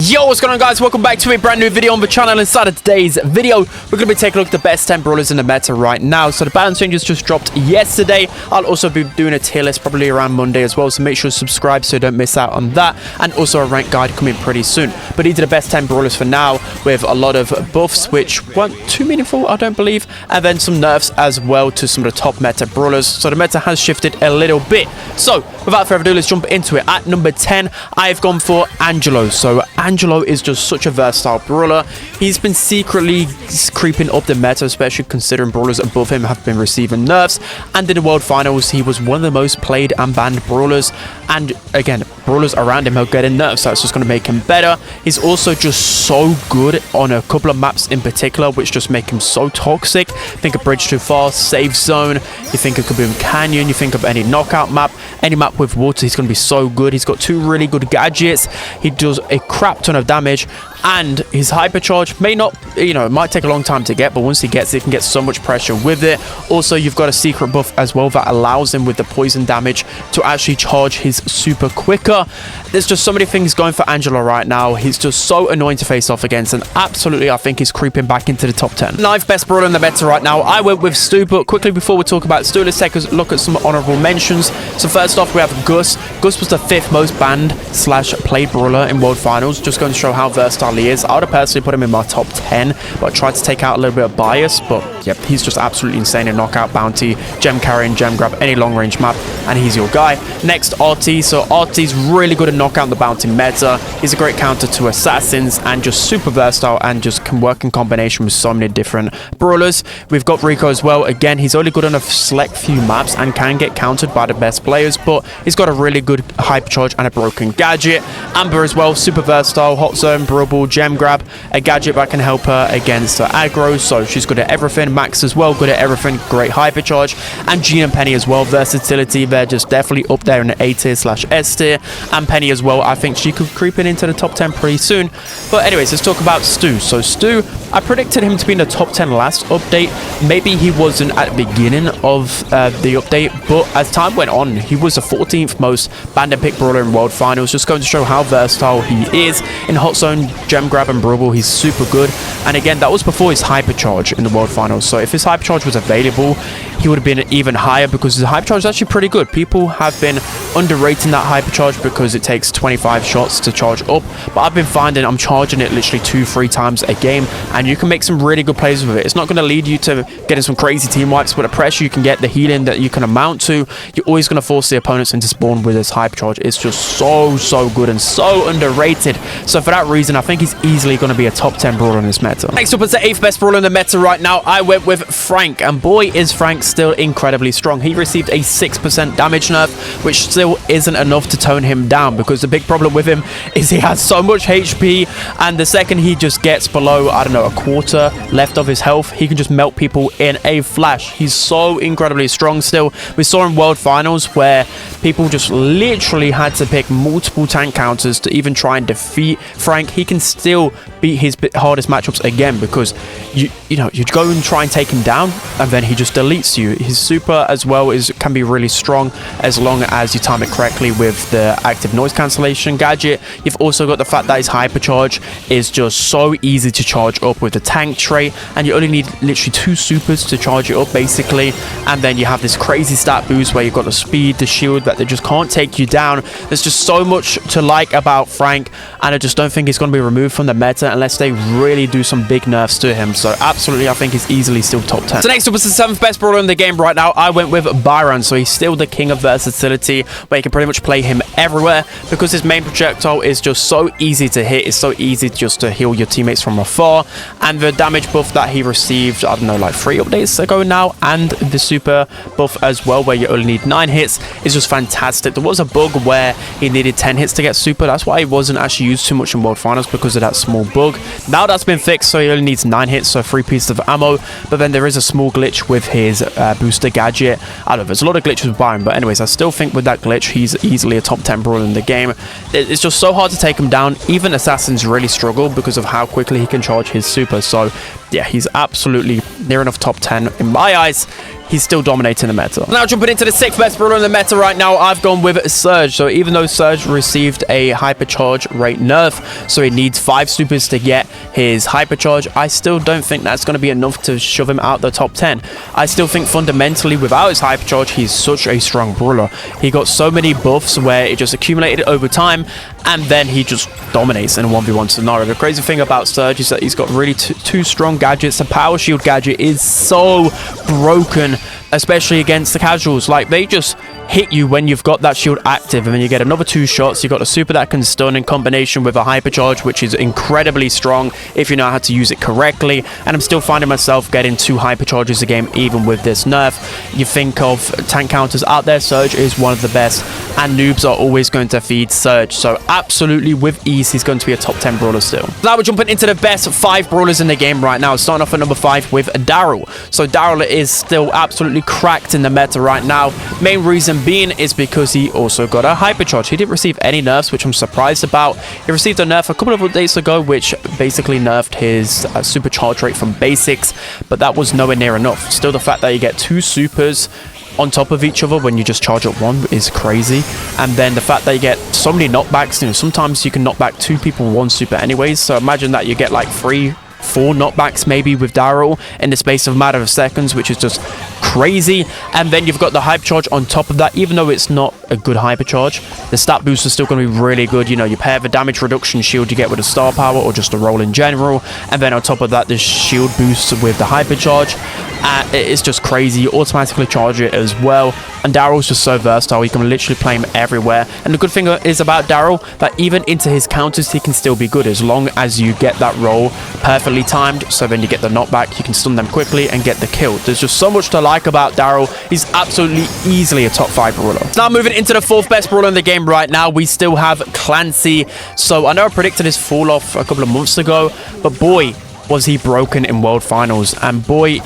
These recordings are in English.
Yo, what's going on, guys? Welcome back to a brand new video on the channel. Inside of today's video, we're going to be taking a look at the best 10 brawlers in the meta right now. So the balance changes just dropped yesterday. I'll also be doing a tier list probably around Monday as well, so make sure to subscribe so you don't miss out on that. And also a rank guide coming pretty soon. But these are the best 10 brawlers for now, with a lot of buffs which weren't too meaningful, I don't believe, and then some nerfs as well to some of the top meta brawlers. So the meta has shifted a little bit. So without further ado, let's jump into it. At number 10, I've gone for Angelo. So Angelo is just such a versatile brawler. He's been secretly creeping up the meta, especially considering brawlers above him have been receiving nerfs. And in the World Finals, he was one of the most played and banned brawlers. And again, brawlers around him are getting nerfs, so that's just going to make him better. He's also just so good on a couple of maps in particular, which just make him so toxic. Think of Bridge Too Far, Safe Zone. You think of Kaboom Canyon. You think of any knockout map, any map with water. He's going to be so good. He's got two really good gadgets. He does a crap ton of damage, and his hypercharge may not, it might take a long time to get, but once he gets it, he can get so much pressure with it. Also, you've got a secret buff as well that allows him with the poison damage to actually charge his super quicker. There's just so many things going for Angelo right now. He's just so annoying to face off against, and absolutely I think he's creeping back into the top 10. 9th best brawler in the meta right now, I went with Stu. But quickly before we talk about Stu, let's take a look at some honorable mentions. So first off, we have Gus. Gus was the 5th most banned / played brawler in World Finals. Just going to show how versatile he is. I would have personally put him in my top 10, but I tried to take out a little bit of bias. But yep, he's just absolutely insane in knockout, bounty, gem carry, and gem grab, any long range map, and he's your guy. Next, RT. So RT's really good at knockout and the bounty meta. He's a great counter to assassins and just super versatile and just can work in combination with so many different brawlers. We've got Rico as well. Again, he's only good on a select few maps and can get countered by the best players, but he's got a really good hypercharge and a broken gadget. Amber as well, super versatile, hot zone, brubble, gem grab, a gadget that can help her against aggro, so she's good at everything. Max as well, good at everything, great hypercharge. And Jean and Penny as well, versatility, they're just definitely up there in the A tier / S tier. And Penny as well, I think she could creep into the top 10 pretty soon. But anyways, let's talk about Stu. So Stu, I predicted him to be in the top 10 last update. Maybe he wasn't at the beginning of the update, but as time went on, he was the 14th most banned and picked brawler in World Finals. Just going to show how versatile he is. In hot zone, gem grab, and brubble, he's super good. And again, that was before his hypercharge in the World Finals. So if his hypercharge was available, he would have been even higher, because his hypercharge is actually pretty good. People have been underrating that hypercharge because it takes 25 shots to charge up, but I've been finding I'm charging it literally 2-3 times a game, and you can make some really good plays with it. It's not going to lead you to getting some crazy team wipes, but the pressure you can get, the healing that you can amount to, you're always going to force the opponents into spawn with this hypercharge. It's just so good and so underrated. So for that reason, I think he's easily going to be a top 10 brawler in this meta. Next up is the 8th best brawler in the meta right now. I went with Frank, and boy is Frank still incredibly strong. He received a 6% damage nerf, which still isn't enough to tone him down, because the big problem with him is he has so much HP, and the second he just gets below, I don't know, a quarter left of his health, he can just melt people in a flash. He's so incredibly strong still. We saw in World Finals where people just literally had to pick multiple tank counters to even try and defeat Frank. He can still beat his hardest matchups again, because you go and try and take him down, and then he just deletes you. His super as well can be really strong as long as you time it correctly with the active noise cancellation gadget. You've also got the fact that his hypercharge is just so easy to charge up with the tank trait, and you only need literally 2 supers to charge it up basically. And then you have this crazy stat boost where you've got the speed, the shield, that they just can't take you down. There's just so much to like about Frank, and I just don't think he's going to be removed from the meta unless they really do some big nerfs to him. So absolutely, I think he's easily still top 10. So next up is the 7th best brawler in the game right now. I went with Byron. So he's still the king of versatility, where you can pretty much play him everywhere, because his main projectile is just so easy to hit. It's so easy just to heal your teammates from afar, and the damage buff that he received, I don't know, like 3 updates ago now, and the super buff as well, where you only need 9 hits, is just fantastic. There was a bug where he needed 10 hits to get super. That's why he wasn't actually used too much in World Finals, because of that small bug. Now that's been fixed, so he only needs 9 hits, so 3 pieces of ammo. But then there is a small glitch with his booster gadget. I don't know, there's a lot of glitches with Byron, but anyways, I still think with that glitch, he's easily a top 10 brawler in the game. It's just so hard to take him down. Even assassins really struggle because of how quickly he can charge his super. So yeah, he's absolutely near enough top 10 in my eyes. he's still dominating the meta. Now jumping into the 6th best brawler in the meta right now, I've gone with Serge. So even though Serge received a hypercharge rate nerf, so he needs 5 supers to get his hypercharge, I still don't think that's going to be enough to shove him out the top 10. I still think fundamentally without his hypercharge, he's such a strong brawler. He got so many buffs where it just accumulated over time, and then he just dominates in a 1v1 scenario. The crazy thing about Serge is that he's got really two strong gadgets. The power shield gadget is so broken, especially against the casuals. Like, they just hit you when you've got that shield active, and then you get another 2 shots. You've got a super that can stun in combination with a hypercharge, which is incredibly strong if you know how to use it correctly. And I'm still finding myself getting 2 hypercharges a game even with this nerf. You think of tank counters out there, Serge is one of the best, and noobs are always going to feed Serge. So absolutely with ease, he's going to be a top 10 brawler still. Now we're jumping into the best 5 brawlers in the game right now, starting off at number 5 with Daryl. So Daryl is still absolutely cracked in the meta right now. Main reason being is because he also got a hypercharge. He didn't receive any nerfs, which I'm surprised about. He received a nerf a couple of updates ago, which basically nerfed his supercharge rate from basics, but that was nowhere near enough. Still, the fact that you get 2 supers on top of each other when you just charge up 1 is crazy. And then the fact that you get so many knockbacks, you know, sometimes you can knock back 2 people with 1 super anyways, so imagine that you get like 3-4 knockbacks maybe with Daryl in the space of a matter of seconds, which is just crazy. And then you've got the hypercharge on top of that. Even though it's not a good hypercharge, the stat boost is still going to be really good. You know, you pair the damage reduction shield you get with a star power or just a roll in general, and then on top of that the shield boost with the hypercharge. It's just crazy. You automatically charge it as well, and Daryl's just so versatile. You can literally play him everywhere. And the good thing is about Daryl, that even into his counters he can still be good as long as you get that roll perfectly timed. So then you get the knockback, you can stun them quickly and get the kill. There's just so much to like about Daryl. He's absolutely easily a top 5 brawler. Now moving into the 4th best brawler in the game right now, we still have Clancy. So I know I predicted his fall off a couple of months ago, but boy was he broken in World Finals, and boy,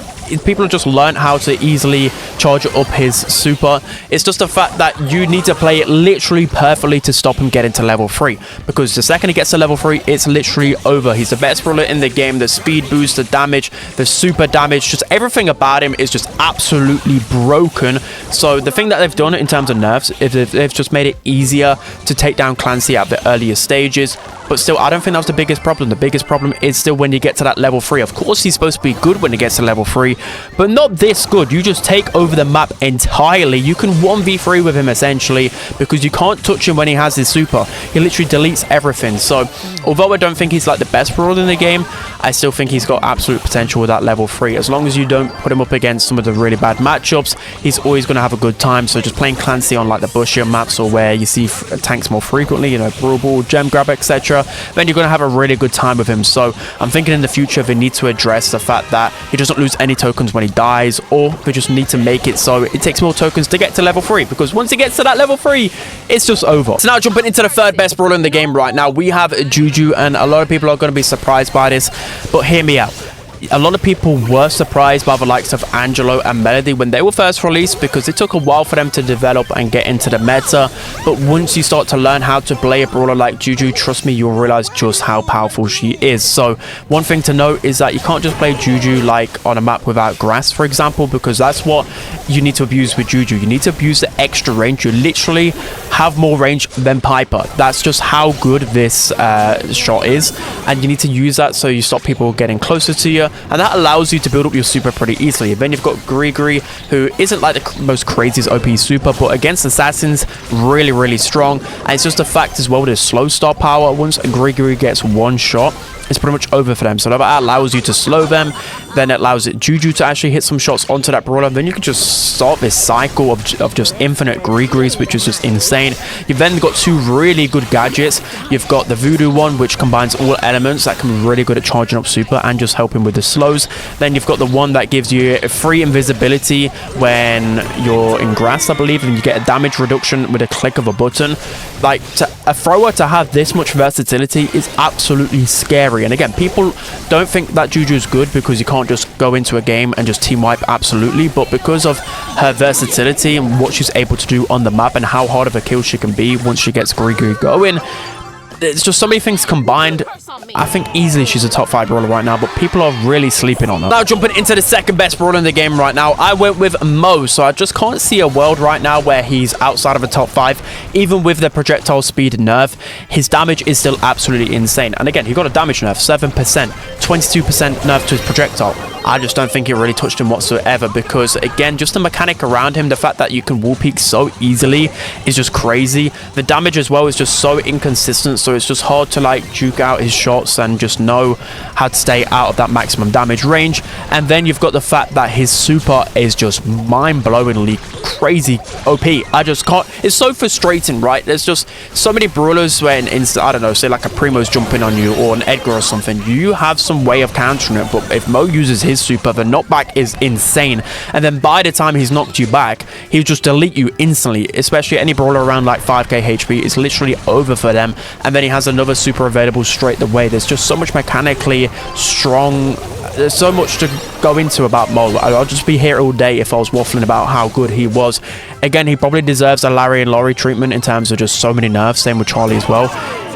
people have just learned how to easily charge up his super. It's just the fact that you need to play it literally perfectly to stop him getting to level 3, because the second he gets to level 3, it's literally over. He's the best brawler in the game. The speed boost, the damage, the super damage, just everything about him is just absolutely broken. So the thing that they've done in terms of nerfs is they've just made it easier to take down Clancy at the earlier stages. But still, I don't think that's the biggest problem. The biggest problem is still when you get to that level 3. Of course, he's supposed to be good when he gets to level 3, but not this good. You just take over the map entirely. You can 1v3 with him, essentially, because you can't touch him when he has his super. He literally deletes everything. So, although I don't think he's like the best brawler in the game, I still think he's got absolute potential with that level 3. As long as you don't put him up against some of the really bad matchups, he's always going to have a good time. So just playing Clancy on like the bushier maps, or where you see tanks more frequently, you know, Brawl, Gem Grab, etc., then you're going to have a really good time with him. So I'm thinking in the future they need to address the fact that he doesn't lose any tokens when he dies, or they just need to make it so it takes more tokens to get to level 3, because once he gets to that level 3, it's just over. So now jumping into the 3rd best brawler in the game right now, we have Juju, and a lot of people are going to be surprised by this, but hear me out. A lot of people were surprised by the likes of Angelo and Melody when they were first released, because it took a while for them to develop and get into the meta. But once you start to learn how to play a brawler like Juju, trust me, you'll realize just how powerful she is. So one thing to note is that you can't just play Juju like on a map without grass, for example, because that's what you need to abuse with Juju. You need to abuse the extra range. You literally have more range than Piper. That's just how good this shot is, and you need to use that so you stop people getting closer to you, and that allows you to build up your super pretty easily. Then you've got Grigri, who isn't like the most craziest OP super, but against assassins, really strong. And it's just a fact as well with his slow start power. Once Grigri gets 1 shot, it's pretty much over for them. So that allows you to slow them. Then it allows Juju to actually hit some shots onto that brawler. Then you can just start this cycle of just infinite Grigris, which is just insane. You've then got 2 really good gadgets. You've got the Voodoo one, which combines all elements, that can be really good at charging up super and just helping with the slows. Then you've got the one that gives you free invisibility when you're in grass, I believe, and you get a damage reduction with a click of a button. Like, a thrower to have this much versatility is absolutely scary. And again, people don't think that Juju is good because you can't just go into a game and just team wipe absolutely, but because of her versatility and what she's able to do on the map and how hard of a kill she can be once she gets Grigri going, it's just so many things combined. I think easily she's a top 5 brawler right now, but people are really sleeping on her. Now jumping into the second best brawler in the game right now, I went with Mo, so I just can't see a world right now where he's outside of a top 5. Even with the projectile speed nerf, his damage is still absolutely insane. And again, he got a damage nerf, 7%, 22% nerf to his projectile. I just don't think it really touched him whatsoever because, again, just the mechanic around him, the fact that you can wall peek so easily is just crazy. The damage as well is just so inconsistent, so it's just hard to like juke out his shots and just know how to stay out of that maximum damage range. And then you've got the fact that his super is just mind-blowingly crazy OP. I just can't. It's so frustrating, right? There's just so many brawlers when, I don't know, say like a Primo's jumping on you or an Edgar or something, you have some way of countering it, but if Mo uses his super, the knockback is insane, and then by the time he's knocked you back, he'll just delete you instantly. Especially any brawler around like 5k HP, it's literally over for them. And then he has another super available straight away. There's just so much mechanically strong. There's so much to go into about Mo. I'll just be here all day if I was waffling about how good he was. Again, he probably deserves a Larry and Laurie treatment in terms of just so many nerfs. Same with Charlie as well.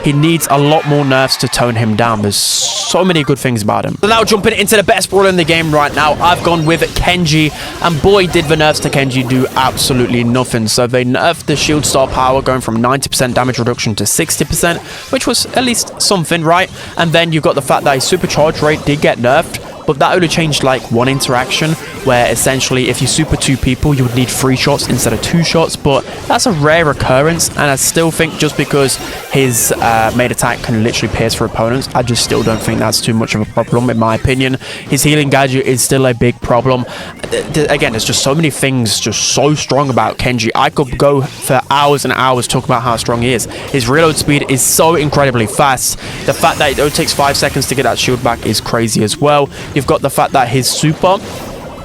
He needs a lot more nerfs to tone him down. There's so many good things about him. So now jumping into the best brawler in the game right now, I've gone with Kenji. And boy, did the nerfs to Kenji do absolutely nothing. So they nerfed the shield star power, going from 90% damage reduction to 60%, which was at least something, right? And then you've got the fact that his supercharge rate did get nerfed, but that only changed like one interaction, where essentially if you super 2 people, you would need 3 shots instead of 2 shots, but that's a rare occurrence. And I still think just because his main attack can literally pierce for opponents, I just still don't think that's too much of a problem in my opinion. His healing gadget is still a big problem. Again, there's just so many things just so strong about Kenji. I could go for hours and hours talking about how strong he is. His reload speed is so incredibly fast. The fact that it only takes 5 seconds to get that shield back is crazy as well. You've got the fact that his super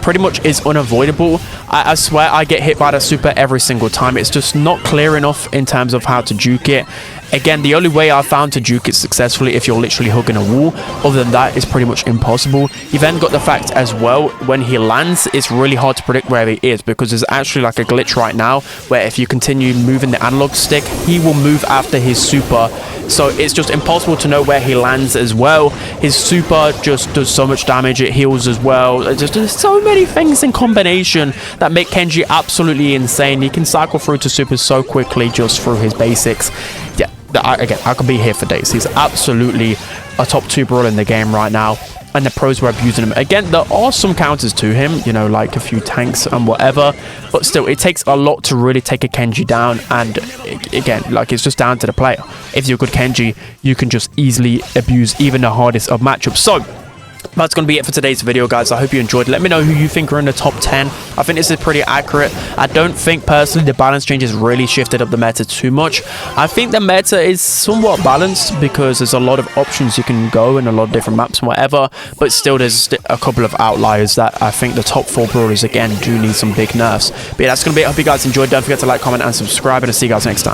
pretty much is unavoidable. I swear I get hit by the super every single time. It's just not clear enough in terms of how to juke it. Again, the only way I've found to juke it successfully if you're literally hugging a wall. Other than that, it's pretty much impossible. You've then got the fact as well, when he lands, it's really hard to predict where he is, because there's actually like a glitch right now where if you continue moving the analog stick, he will move after his super. So it's just impossible to know where he lands as well. His super just does so much damage. It heals as well. There's so many things in combination that make Kenji absolutely insane. He can cycle through to supers so quickly just through his basics. Yeah. Again, I could be here for days. He's absolutely a top 2 brawler in the game right now, and the pros were abusing him. Again, there are some counters to him, you know, like a few tanks and whatever, but still, it takes a lot to really take a Kenji down. And again, like, it's just down to the player. If you're a good Kenji, you can just easily abuse even the hardest of matchups. So that's going to be it for today's video, guys. I hope you enjoyed. Let me know who you think are in the top 10. I think this is pretty accurate. I don't think, personally, the balance change has really shifted up the meta too much. I think the meta is somewhat balanced because there's a lot of options you can go in a lot of different maps and whatever, but still there's a couple of outliers that I think the top 4 brawlers, again, do need some big nerfs. But yeah, that's going to be it. I hope you guys enjoyed. Don't forget to like, comment, and subscribe, and I'll see you guys next time.